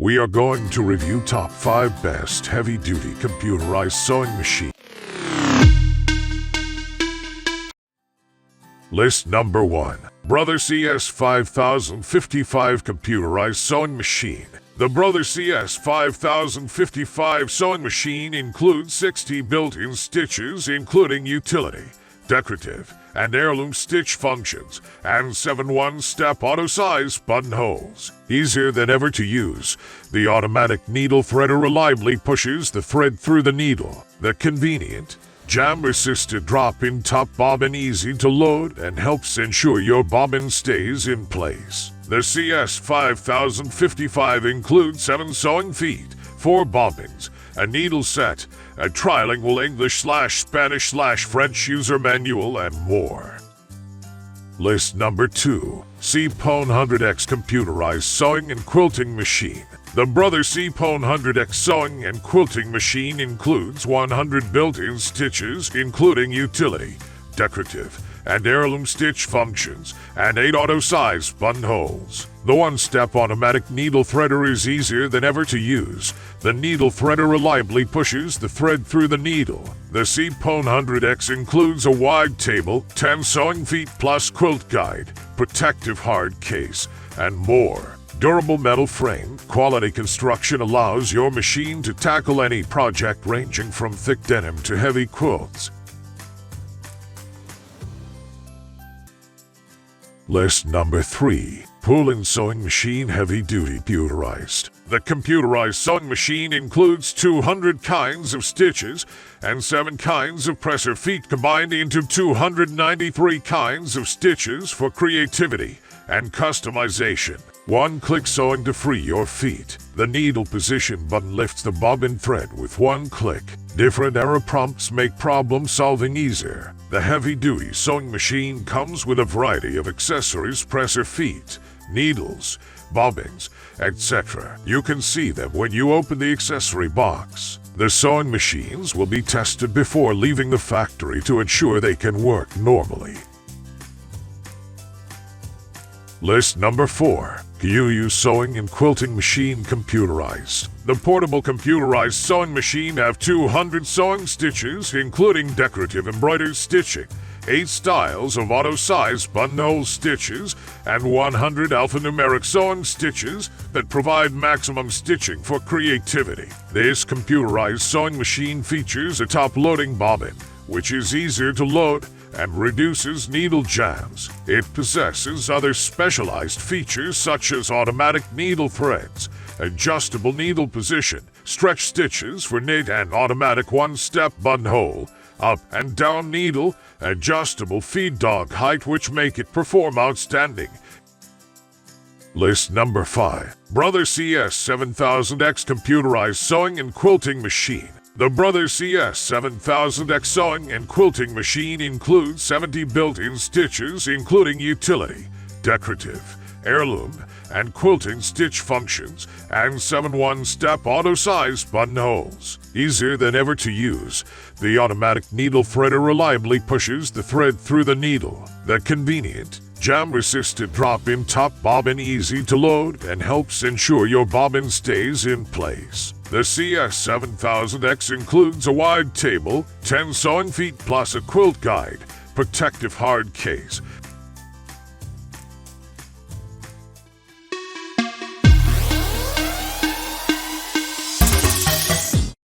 We are going to review top 5 best heavy-duty computerized sewing machine. List number 1. Brother CS 5055 computerized sewing machine. The Brother CS 5055 sewing machine includes 60 built-in stitches including utility, decorative, and heirloom stitch functions, and 7 one-step auto-size buttonholes. Easier than ever to use, the automatic needle threader reliably pushes the thread through the needle. The convenient, jam-resisted drop-in top bobbin easy to load and helps ensure your bobbin stays in place. The CS 5055 includes 7 sewing feet, 4 bobbins, a needle set, a trilingual English/Spanish/French user manual, and more. List number 2. C-Pone 100X computerized sewing and quilting machine. The Brother C-Pone 100X sewing and quilting machine includes 100 built-in stitches including utility, decorative, and heirloom stitch functions, and 8 auto-size buttonholes. The one-step automatic needle threader is easier than ever to use. The needle threader reliably pushes the thread through the needle. The C-Pone 100X includes a wide table, 10 sewing feet plus quilt guide, protective hard case, and more. Durable metal frame, quality construction allows your machine to tackle any project ranging from thick denim to heavy quilts. List number 3. Pull-in sewing machine heavy-duty computerized. The computerized sewing machine includes 200 kinds of stitches and 7 kinds of presser feet combined into 293 kinds of stitches for creativity and customization. One-click sewing to free your feet. The needle position button lifts the bobbin thread with one click. Different error prompts make problem-solving easier. The heavy-duty sewing machine comes with a variety of accessories, presser feet, needles, bobbins, etc. You can see them when you open the accessory box. The sewing machines will be tested before leaving the factory to ensure they can work normally. List number 4. QU Sewing and Quilting Machine Computerized. The portable computerized sewing machine have 200 sewing stitches, including decorative embroidered stitching, 8 styles of auto-size buttonhole stitches, and 100 alphanumeric sewing stitches that provide maximum stitching for creativity. This computerized sewing machine features a top-loading bobbin, which is easier to load and reduces needle jams. It possesses other specialized features such as automatic needle threads, adjustable needle position, stretch stitches for knit, and automatic one-step buttonhole, up and down needle, adjustable feed dog height, which make it perform outstanding. List number 5. Brother CS 7000X computerized sewing and quilting machine. The Brother CS 7000X sewing and quilting machine includes 70 built-in stitches including utility, decorative, heirloom, and quilting stitch functions, and 7 one-step auto-size buttonholes. Easier than ever to use, the automatic needle threader reliably pushes the thread through the needle. The convenient, jam-resisted drop-in top bobbin easy to load and helps ensure your bobbin stays in place. The CS 7000X includes a wide table, 10 sewing feet plus a quilt guide, protective hard case,